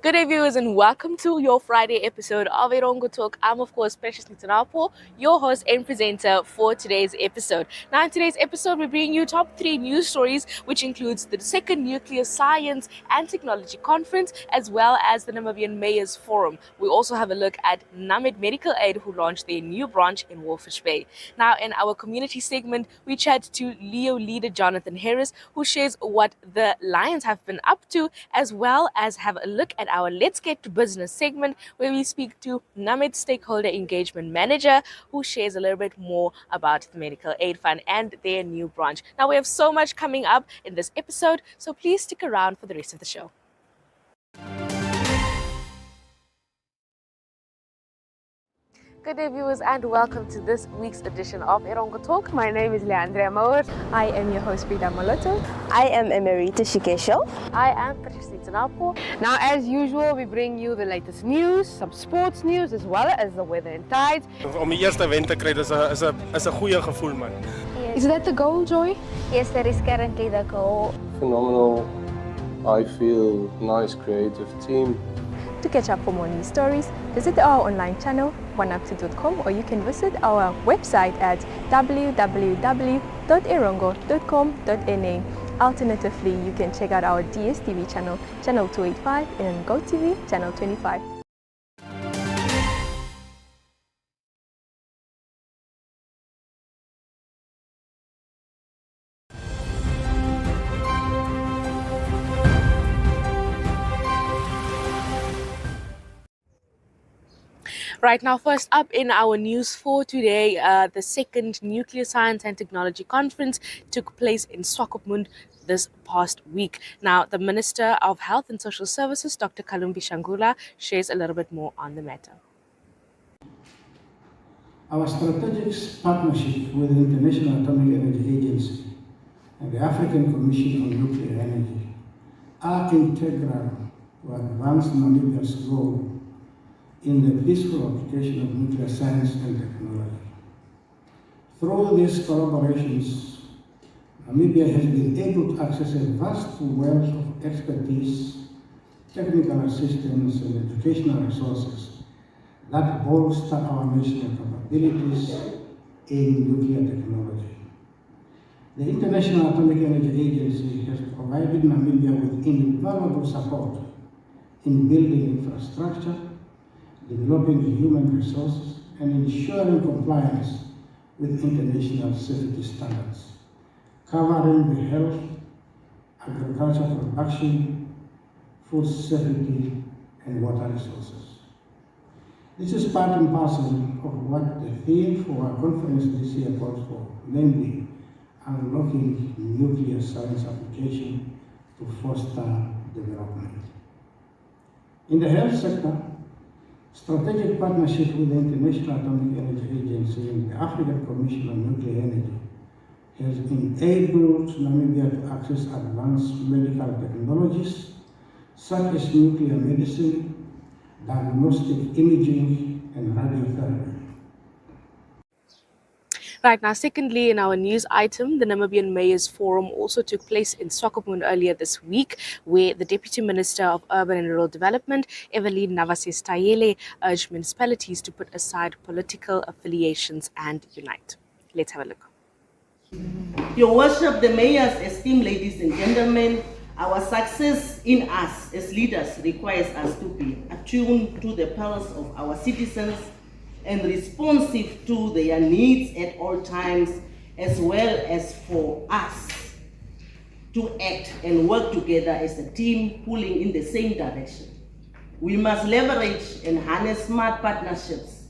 Good day, viewers, and welcome to your Friday episode of Erongo Talk. I'm, of course, Precious Nitanapo, your host and presenter for today's episode. Now, in today's episode, we bring you top 3 news stories, which includes the second Nuclear Science and Technology Conference, as well as the Namibian Mayors Forum. We also have a look at Namid Medical Aid, who launched their new branch in Walfish Bay. Now, in our community segment, we chat to Leo leader Jonathan Harris, who shares what the Lions have been up to, as well as have a look at our Let's Get to Business segment, where we speak to Namid Stakeholder Engagement Manager, who shares a little bit more about the Medical Aid Fund and their new branch. Now, we have so much coming up in this episode, so please stick around for the rest of the show. Good day, viewers, and welcome to this week's edition of Erongo Talk. My name is Leandria Mauer. I am your host, Frida Moloto. I am Emerita Shikesho. I am Patricia Nitanapo. Now, as usual, we bring you the latest news, some sports news, as well as the weather and tides. Om die eerste wen te kry is 'n goeie gevoel, man. Is that the goal, Joy? Yes, that is currently the goal. Phenomenal. I feel nice, creative team. To catch up for more news stories, visit our online channel, oneupto.com, or you can visit our website at www.erongo.com.na. Alternatively, you can check out our DSTV channel, channel 285, and GoTV, channel 25. Right now, first up in our news for today, the second Nuclear Science and Technology Conference took place in Swakopmund this past week. Now, the Minister of Health and Social Services, Dr. Kalumbi Shangula, shares a little bit more on the matter. Our strategic partnership with the International Atomic Energy Agency and the African Commission on Nuclear Energy are integral to advance Namibia's goal in the peaceful application of nuclear science and technology. Through these collaborations, Namibia has been able to access a vast wealth of expertise, technical assistance, and educational resources that bolster our national capabilities in nuclear technology. The International Atomic Energy Agency has provided Namibia with invaluable support in building infrastructure, developing human resources, and ensuring compliance with international safety standards, covering the health, agriculture production, food safety, and water resources. This is part and parcel of what the theme for our conference this year calls for, namely unlocking nuclear science application to foster development. In the health sector, strategic partnership with the International Atomic Energy Agency and the African Commission on Nuclear Energy has enabled Namibia to access advanced medical technologies such as nuclear medicine, diagnostic imaging, and radiotherapy. Right now, secondly, in our news item, the Namibian Mayors Forum also took place in Swakopmund earlier this week, where the Deputy Minister of Urban and Rural Development, Evelyn Navases-Tayele, urged municipalities to put aside political affiliations and unite. Let's have a look. Your Worship, the Mayors, esteemed ladies and gentlemen, our success in us as leaders requires us to be attuned to the pulse of our citizens and responsive to their needs at all times, as well as for us to act and work together as a team pulling in the same direction. We must leverage and harness smart partnerships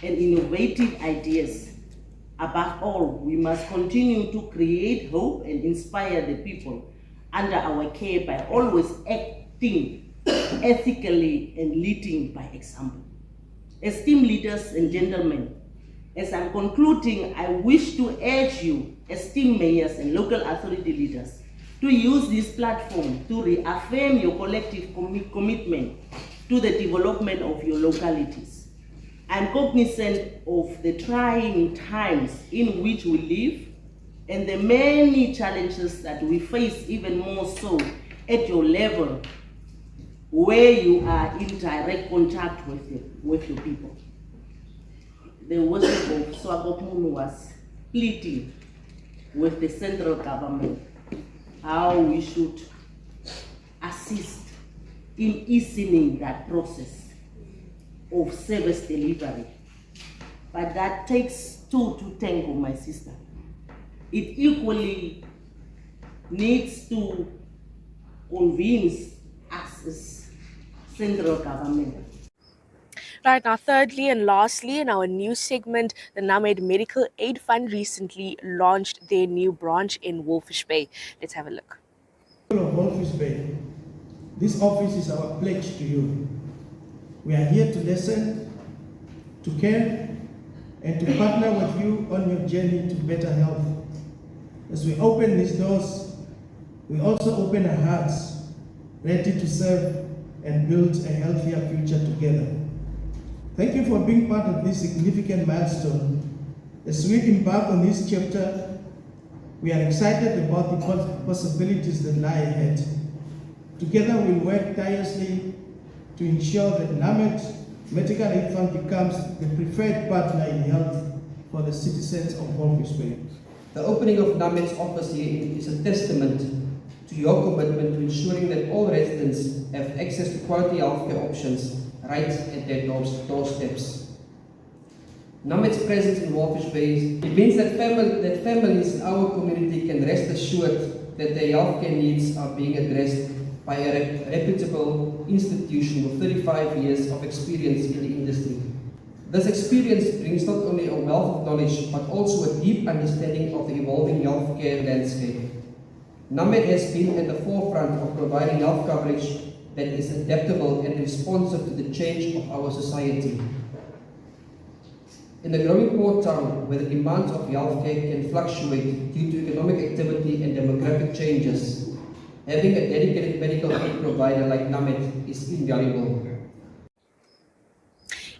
and innovative ideas. Above all, we must continue to create hope and inspire the people under our care by always acting ethically and leading by example. Esteemed leaders and gentlemen, as I'm concluding, I wish to urge you, esteemed mayors and local authority leaders, to use this platform to reaffirm your collective commitment to the development of your localities. I'm cognizant of the trying times in which we live and the many challenges that we face, even more so at your level where you are in direct contact with your people. The worship of Swakopmund was pleading with the central government how we should assist in easing that process of service delivery. But that takes two to tango, my sister. It equally needs to convince us as central government. Right now, thirdly and lastly, in our news segment, the NAMED Medical Aid Fund recently launched their new branch in Wolfish Bay. Let's have a look. Of Wolfish Bay, this office is our pledge to you. We are here to listen, to care, and to partner with you on your journey to better health. As we open these doors, we also open our hearts, ready to serve and build a healthier future together. Thank you for being part of this significant milestone. As we embark on this chapter, we are excited about the possibilities that lie ahead. Together, we'll work tirelessly to ensure that NAMED Medical Aid Fund becomes the preferred partner in health for the citizens of Wolfish Bay. The opening of NAMED's office here is a testament to your commitment to ensuring that all residents have access to quality healthcare options right at their doorsteps. NAMED's presence in Wolfish Bay means that families in our community can rest assured that their healthcare needs are being addressed by a reputable institution with 35 years of experience in the industry. This experience brings not only a wealth of knowledge, but also a deep understanding of the evolving healthcare landscape. NAMED has been at the forefront of providing health coverage that is adaptable and responsive to the change of our society. In a growing port town where the demands of healthcare can fluctuate due to economic activity and demographic changes, having a dedicated medical aid provider like NAMED is invaluable.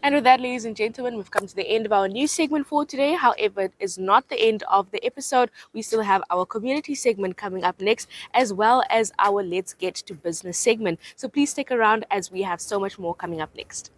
And with that, ladies and gentlemen, we've come to the end of our news segment for today. However, it is not the end of the episode. We still have our community segment coming up next, as well as our Let's Get to Business segment. So please stick around as we have so much more coming up next.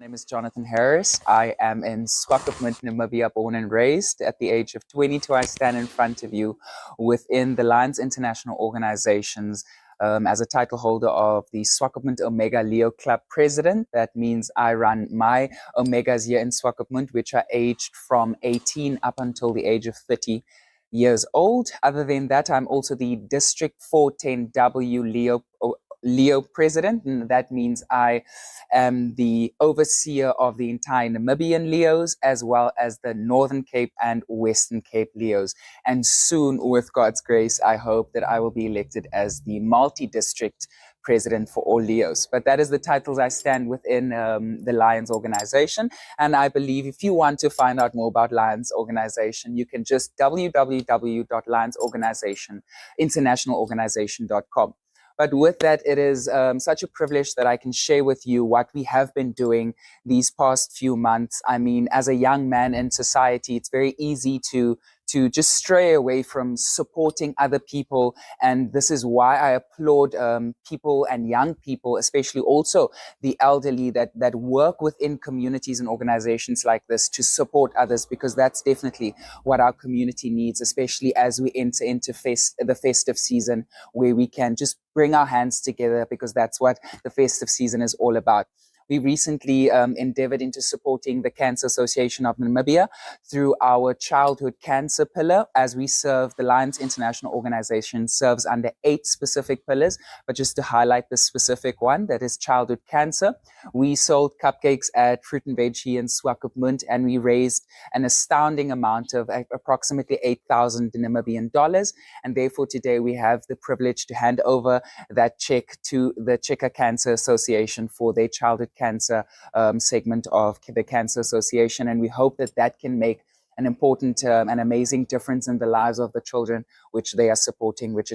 My name is Jonathan Harris. I am in Swakopmund, Namibia, born and raised. At the age of 22, I stand in front of you within the Lions International Organizations as a title holder of the Swakopmund Omega Leo Club president. That means I run my Omegas here in Swakopmund, which are aged from 18 up until the age of 30 years old. Other than that, I'm also the District 410W Leo president, and that means I am the overseer of the entire Namibian Leos, as well as the Northern Cape and Western Cape Leos. And soon, with God's grace, I hope that I will be elected as the multi-district president for all Leos. But that is the titles I stand within the Lions organization. And I believe if you want to find out more about Lions organization, you can just www.lionsorganizationinternationalorganization.com. But with that, it is such a privilege that I can share with you what we have been doing these past few months. I mean, as a young man in society, it's very easy to just stray away from supporting other people. And this is why I applaud people and young people, especially also the elderly, that work within communities and organizations like this to support others, because that's definitely what our community needs, especially as we enter into the festive season, where we can just bring our hands together, because that's what the festive season is all about. We recently endeavored into supporting the Cancer Association of Namibia through our childhood cancer pillar, as we serve the Lions International Organization serves under 8 specific pillars. But just to highlight the specific one, that is childhood cancer, we sold cupcakes at Fruit and Veggie in Swakopmund, and we raised an astounding amount of approximately 8,000 Namibian dollars. And therefore today we have the privilege to hand over that check to the Cheka Cancer Association for their childhood cancer segment of the Cancer Association. And we hope that that can make an important and amazing difference in the lives of the children which they are supporting, which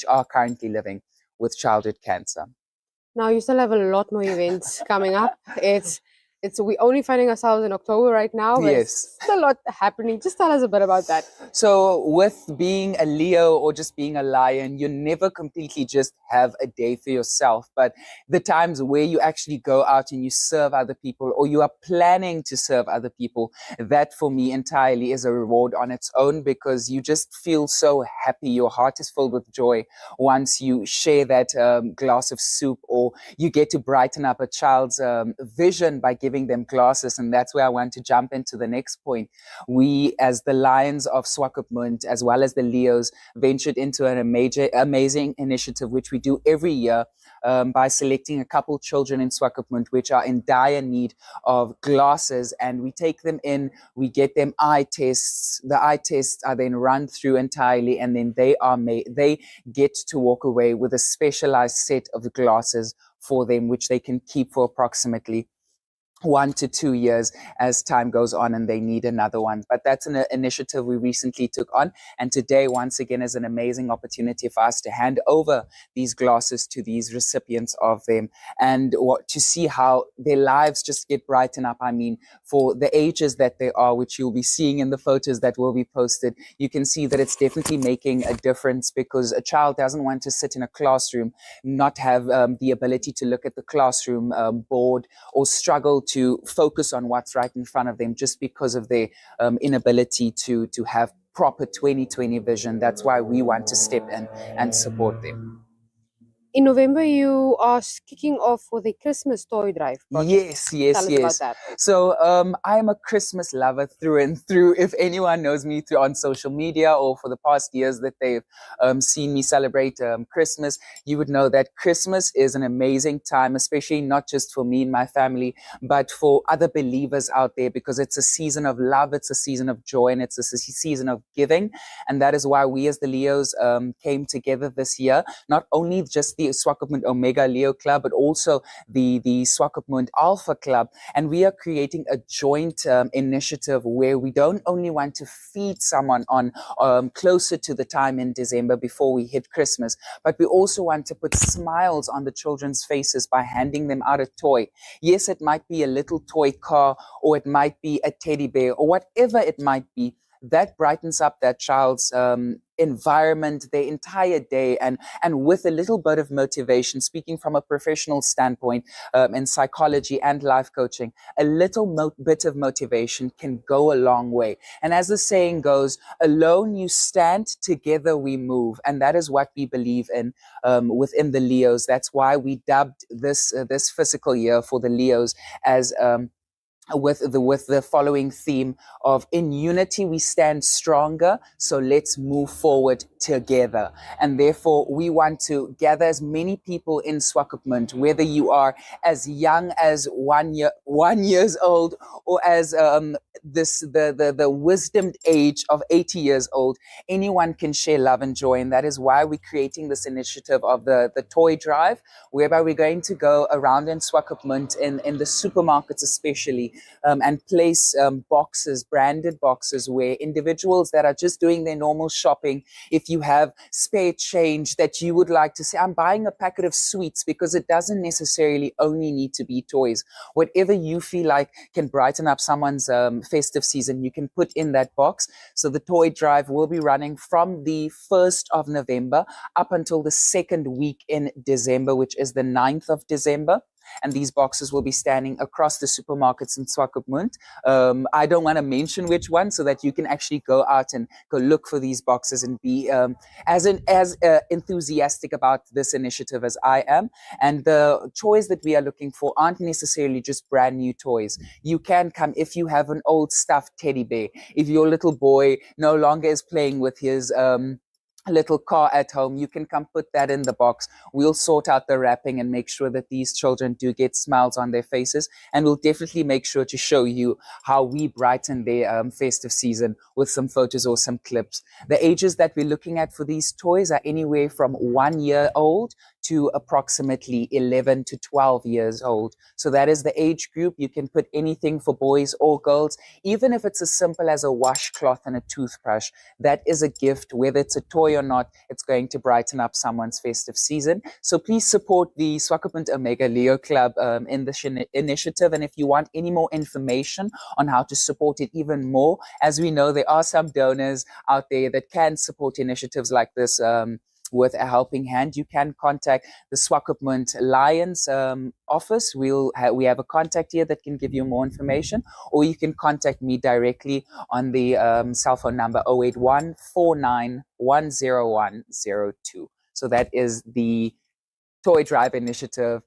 are currently living with childhood cancer. Now you still have a lot more events coming up. We're only finding ourselves in October right now, but Yes. there's a lot happening. Just tell us a bit about that. So with being a Leo or just being a lion, you never completely just have a day for yourself. But the times where you actually go out and you serve other people, or you are planning to serve other people, that for me entirely is a reward on its own, because you just feel so happy. Your heart is filled with joy once you share that glass of soup, or you get to brighten up a child's vision by giving them glasses. And that's where I want to jump into the next point. We, as the Lions of Swakopmund, as well as the Leos, ventured into an amazing initiative which we do every year by selecting a couple children in Swakopmund which are in dire need of glasses, and we take them in, we get them eye tests. The eye tests are then run through entirely, and then they get to walk away with a specialized set of glasses for them, which they can keep for approximately 1 to 2 years as time goes on and they need another one. But that's an initiative we recently took on. And today, once again, is an amazing opportunity for us to hand over these glasses to these recipients of them, and to see how their lives just get brightened up. I mean, for the ages that they are, which you'll be seeing in the photos that will be posted, you can see that it's definitely making a difference, because a child doesn't want to sit in a classroom, not have the ability to look at the classroom board, or struggle to focus on what's right in front of them just because of their inability to have proper 20/20 vision. That's why we want to step in and support them. In November, you are kicking off with a Christmas toy drive project. Yes. Tell us about that. So I am a Christmas lover through and through. If anyone knows me on social media, or for the past years that they've seen me celebrate Christmas, you would know that Christmas is an amazing time, especially not just for me and my family, but for other believers out there, because it's a season of love, it's a season of joy, and it's a season of giving. And that is why we as the Leos came together this year, not only just the Swakopmund Omega Leo Club, but also the Swakopmund Alpha Club. And we are creating a joint initiative where we don't only want to feed someone on closer to the time in December before we hit Christmas, but we also want to put smiles on the children's faces by handing them out a toy. Yes, it might be a little toy car, or it might be a teddy bear, or whatever it might be, that brightens up that child's environment, their entire day. And with a little bit of motivation, speaking from a professional standpoint in psychology and life coaching, a little bit of motivation can go a long way. And as the saying goes, alone you stand, together we move. And that is what we believe in within the Leos. That's why we dubbed this fiscal year for the Leos as with the following theme of "In unity we stand stronger, so let's move forward together." And therefore we want to gather as many people in Swakopmund, whether you are as young as 1 year old, or as the wisdomed age of 80 years old, anyone can share love and joy. And that is why we're creating this initiative of the toy drive, whereby we're going to go around in Swakopmund in the supermarkets especially, and place boxes, branded boxes, where individuals that are just doing their normal shopping, if you have spare change that you would like to say, I'm buying a packet of sweets, because it doesn't necessarily only need to be toys. Whatever you feel like can brighten up someone's festive season, you can put in that box. So the toy drive will be running from the 1st of November up until the second week in December, which is the 9th of December. And these boxes will be standing across the supermarkets in Swakopmund. I don't want to mention which one, so that you can actually go out and go look for these boxes and be as enthusiastic about this initiative as I am. And the toys that we are looking for aren't necessarily just brand new toys. You can come if you have an old stuffed teddy bear, if your little boy no longer is playing with his little car at home, you can come put that in the box. We'll sort out the wrapping and make sure that these children do get smiles on their faces, and we'll definitely make sure to show you how we brighten their festive season with some photos or some clips. The ages that we're looking at for these toys are anywhere from 1 year old to approximately 11 to 12 years old. So that is the age group. You can put anything for boys or girls, even if it's as simple as a washcloth and a toothbrush. That is a gift, whether it's a toy or not. It's going to brighten up someone's festive season. So please support the Swakopmund Omega Leo Club in this initiative. And if you want any more information on how to support it even more, as we know, there are some donors out there that can support initiatives like this with a helping hand. You can contact the Swakopmund Lions office. We have a contact here that can give you more information, or you can contact me directly on the cell phone number 081 49 10102. So that is the Toy Drive initiative.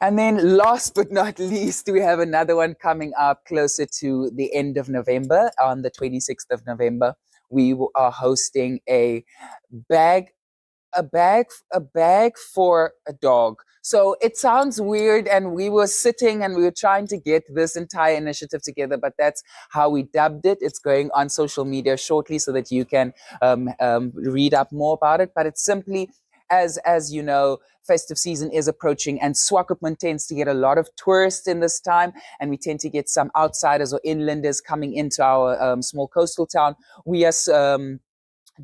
And then last but not least, we have another one coming up closer to the end of November. On the 26th of November, we are hosting a bag for a dog. So it sounds weird, and we were sitting and we were trying to get this entire initiative together, but that's how we dubbed it. It's going on social media shortly so that you can read up more about it. But it's simply, as you know, festive season is approaching, and Swakopmund tends to get a lot of tourists in this time, and we tend to get some outsiders or inlanders coming into our small coastal town. We are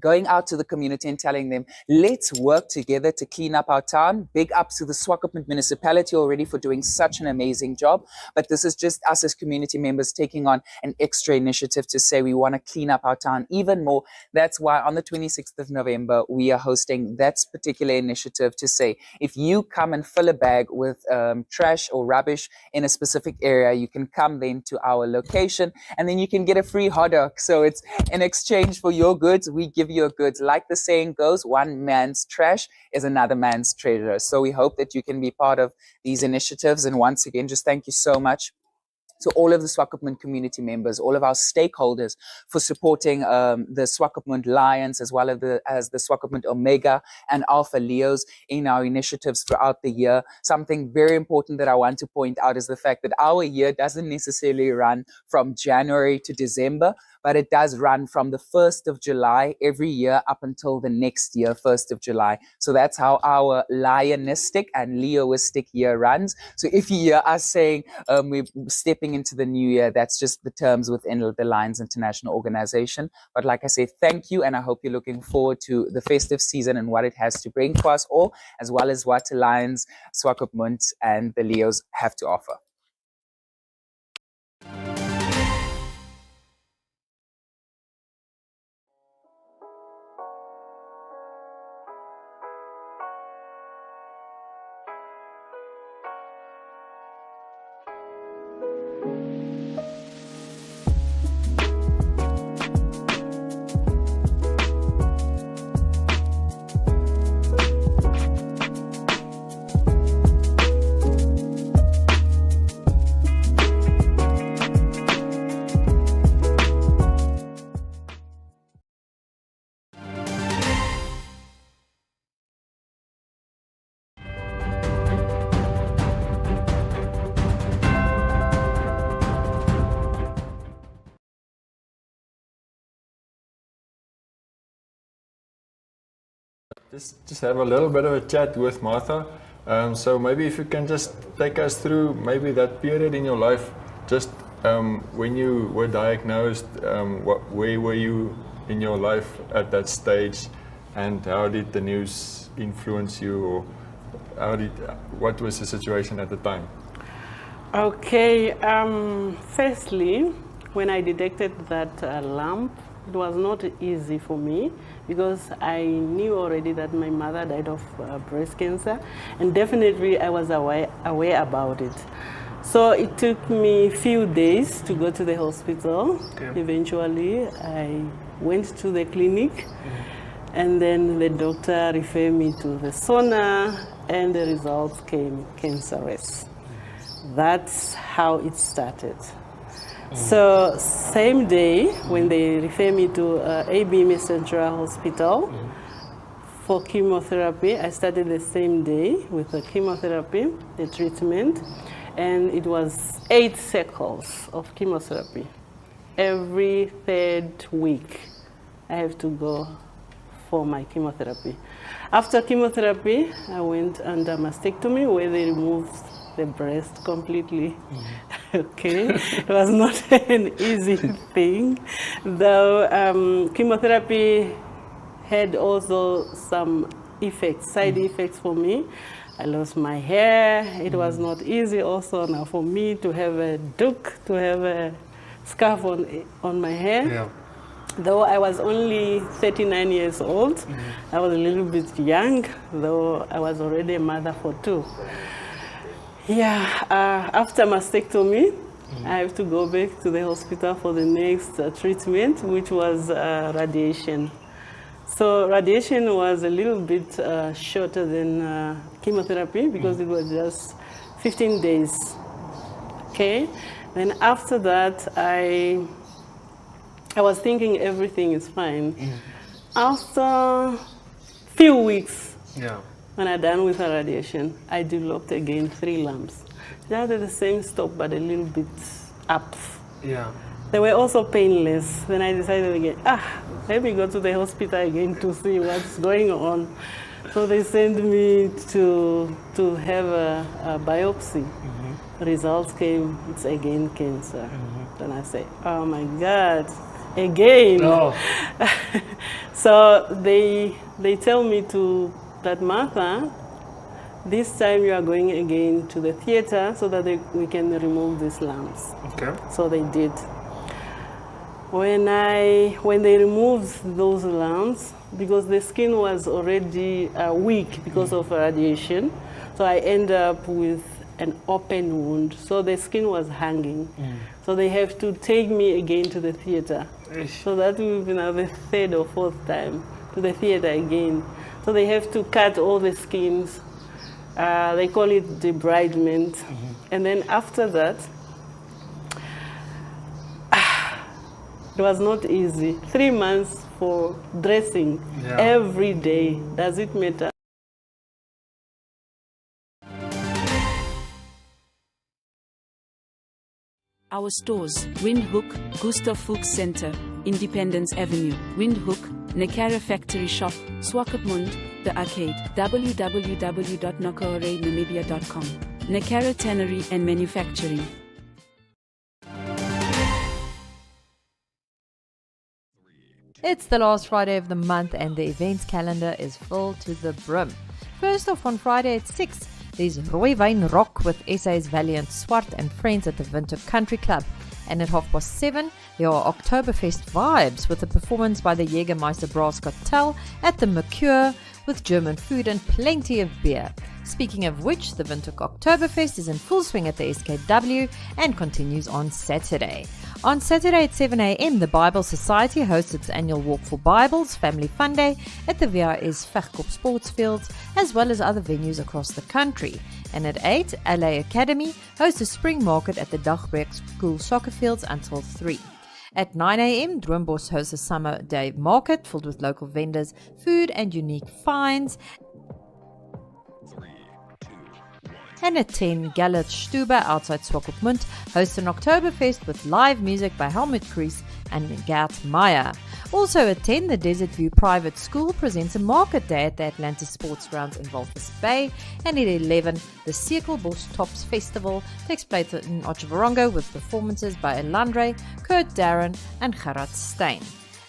going out to the community and telling them, let's work together to clean up our town. Big ups to the Swakopmund municipality already for doing such an amazing job. But this is just us as community members taking on an extra initiative to say we want to clean up our town even more. That's why on the 26th of November, we are hosting that particular initiative to say, if you come and fill a bag with trash or rubbish in a specific area, you can come then to our location, and then you can get a free hot dog. So it's in exchange for your goods, we give you goods. Like the saying goes, one man's trash is another man's treasure. So we hope that you can be part of these initiatives. And once again, just thank you so much to all of the Swakopmund community members, all of our stakeholders, for supporting the Swakopmund Lions, as well as the Swakopmund Omega and Alpha Leos in our initiatives throughout the year. Something very important that I want to point out is the fact that our year doesn't necessarily run from January to December, but it does run from the 1st of July every year up until the next year, 1st of July. So that's how our lionistic and Leoistic year runs. So if you hear us saying we're stepping into the new year, that's just the terms within the Lions International Organization. But like I say, thank you, and I hope you're looking forward to the festive season and what it has to bring for us all, as well as what Lions, Swakopmund, and the Leos have to offer. just have a little bit of a chat with Martha. So maybe if you can just take us through maybe that period in your life, just when you were diagnosed, where were you in your life at that stage, and how did the news influence you, or what was the situation at the time? Okay, firstly, when I detected that lump, it was not easy for me because I knew already that my mother died of breast cancer, and definitely I was aware about it. So it took me a few days to go to the hospital. Okay. Eventually, I went to the clinic, and then the doctor referred me to the sauna, and the results came cancerous. That's how it started. So same day, when they refer me to ABM Central Hospital for chemotherapy, I started the same day with the chemotherapy, the treatment, and it was 8 cycles of chemotherapy. Every 3rd week, I have to go for my chemotherapy. After chemotherapy, I went under mastectomy, where they removed the breast completely. Okay, it was not an easy thing, though. Chemotherapy had also some effects, side effects for me. I lost my hair. It was not easy also now for me to have a duck, to have a scarf on my hair. Yeah. Though I was only 39 years old, I was a little bit young, though I was already a mother for 2. Yeah, after mastectomy, I have to go back to the hospital for the next treatment, which was radiation. So radiation was a little bit shorter than chemotherapy because it was just 15 days. Okay, then after that, I was thinking everything is fine. After few weeks, when I done with the radiation, I developed again 3 lumps. They had the same stop, but a little bit up. Yeah. They were also painless. Then I decided again, let me go to the hospital again to see what's going on. So they sent me to have a biopsy. Results came, it's again cancer. Then I say, oh my God, again. Oh. So they tell me that Martha, this time you are going again to the theater so that we can remove these lumps. Okay. So they did. When they removed those lumps, because the skin was already weak because of radiation, so I end up with an open wound. So the skin was hanging. So they have to take me again to the theater. So that will be now the 3rd or 4th time to the theater again. So they have to cut all the skins. They call it debridement. And then after that, it was not easy. 3 months for dressing every day. Does it matter? Our stores: Windhoek, Gustav Fuchs Center, Independence Avenue, Windhoek, Nekara Factory Shop, Swakopmund, The Arcade, www.nokorenamibia.com, Nekara Tannery and Manufacturing. It's the last Friday of the month and the events calendar is full to the brim. First off, on Friday at 6, there's Rooi Wyn Rock with SA's Valiant Swart and friends at the Windhoek Country Club. And at 7:30, there are Oktoberfest vibes with a performance by the Jägermeister Brass Cartel at the Mercure with German food and plenty of beer. Speaking of which, the Windhoek Oktoberfest is in full swing at the SKW and continues on Saturday. On Saturday at 7 a.m, the Bible Society hosts its annual Walk for Bibles Family Fun Day at the VRS Vegkop Sports Fields, as well as other venues across the country. And at 8, LA Academy hosts a spring market at the Dagbreek School soccer fields until 3. At 9 a.m, Droombos hosts a summer day market filled with local vendors, food and unique finds. 3, 2, 1. And at 10, Gallert Stube outside Swakopmund hosts an Oktoberfest with live music by Helmut Kreis and Gert Meyer. Also at 10, the Desert View Private School presents a market day at the Atlanta Sports Grounds in Walvis Bay. And at 11, the Cirkelbos Tops Festival takes place in Erongo with performances by Elandre, Kurt Darren and Gerard Stein.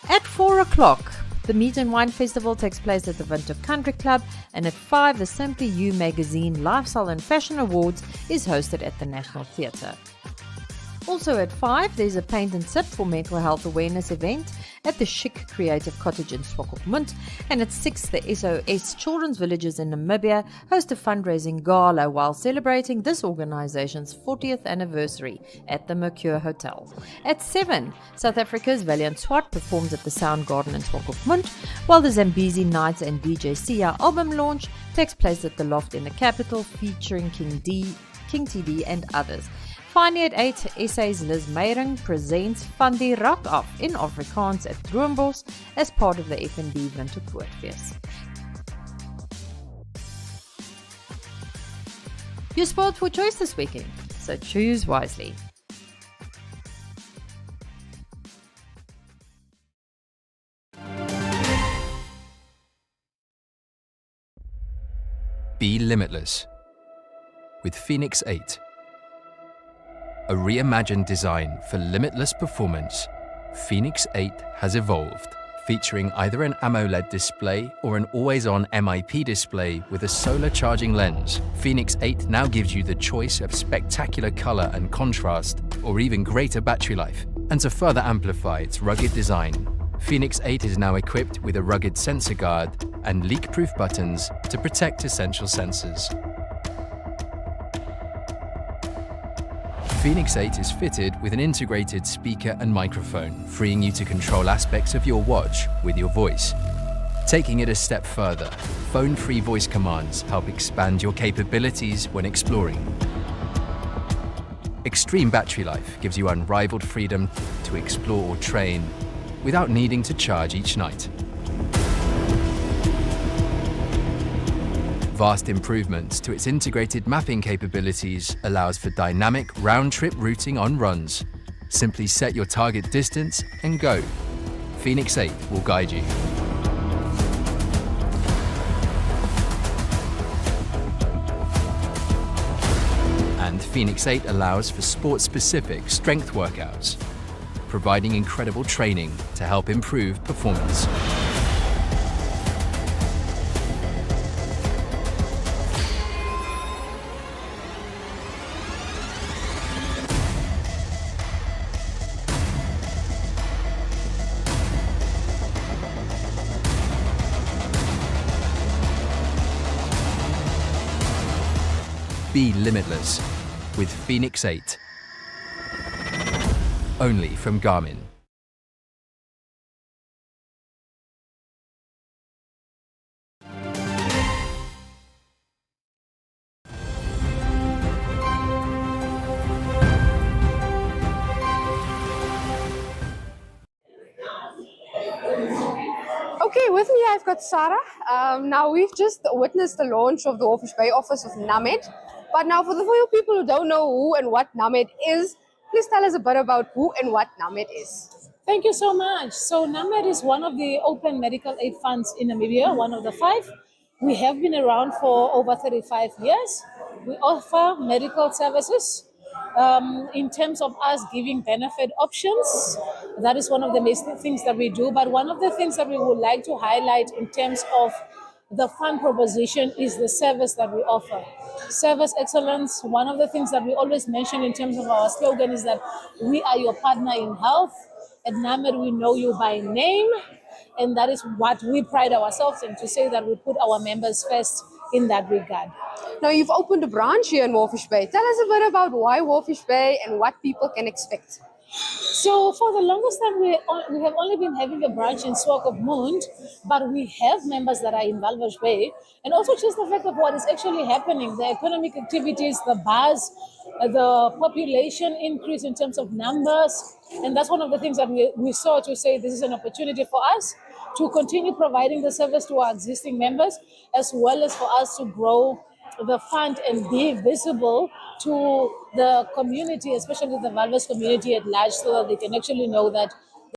At 4 o'clock, the Meat and Wine Festival takes place at the Winter Country Club, and at 5, the Simply You magazine Lifestyle and Fashion Awards is hosted at the National Theatre. Also at 5, there's a Paint and Sip for mental health awareness event at the Chic Creative Cottage in Swakopmund. And at 6, the SOS Children's Villages in Namibia host a fundraising gala while celebrating this organization's 40th anniversary at the Mercure Hotel. At 7, South Africa's Valiant Swart performs at the Sound Garden in Swakopmund, while the Zambezi Nights and DJ Sia album launch takes place at the Loft in the capital, featuring King TD and others. Finally at 8, SA's Liz Meyering presents Van die Rak Af in Afrikaans at Droombos as part of the FNB Winter Poortfeest. Your sport for choice this weekend, so choose wisely. Be limitless with Phoenix 8. A reimagined design for limitless performance, Phoenix 8 has evolved, featuring either an AMOLED display or an always-on MIP display with a solar charging lens. Phoenix 8 now gives you the choice of spectacular color and contrast, or even greater battery life. And to further amplify its rugged design, Phoenix 8 is now equipped with a rugged sensor guard and leak-proof buttons to protect essential sensors. Phoenix 8 is fitted with an integrated speaker and microphone, freeing you to control aspects of your watch with your voice. Taking it a step further, phone-free voice commands help expand your capabilities when exploring. Extreme battery life gives you unrivaled freedom to explore or train without needing to charge each night. Vast improvements to its integrated mapping capabilities allows for dynamic round-trip routing on runs. Simply set your target distance and go. Phoenix 8 will guide you. And Phoenix 8 allows for sport-specific strength workouts, providing incredible training to help improve performance. Be limitless with Phoenix 8. Only from Garmin. Okay, with me I've got Sarah. Now we've just witnessed the launch of the Walvis Bay office of NAMED. But now for you people who don't know who and what NAMED is, please tell us a bit about who and what NAMED is. Thank you so much. So NAMED is one of the open medical aid funds in Namibia, one of the 5. We have been around for over 35 years. We offer medical services in terms of us giving benefit options. That is one of the main things that we do. But one of the things that we would like to highlight in terms of the fund proposition is the service that we offer. Service excellence. One of the things that we always mention in terms of our slogan is that we are your partner in health. At NAMED, we know you by name. And that is what we pride ourselves in, to say that we put our members first in that regard. Now, you've opened a branch here in Walvis Bay. Tell us a bit about why Walvis Bay and what people can expect. So for the longest time, we have only been having a branch in Swakopmund, but we have members that are in Walvis Bay. And also just the fact of what is actually happening, the economic activities, the buzz, the population increase in terms of numbers. And that's one of the things that we saw to say this is an opportunity for us to continue providing the service to our existing members, as well as for us to grow the fund and be visible to the community, especially the Valves community at large, so that they can actually know that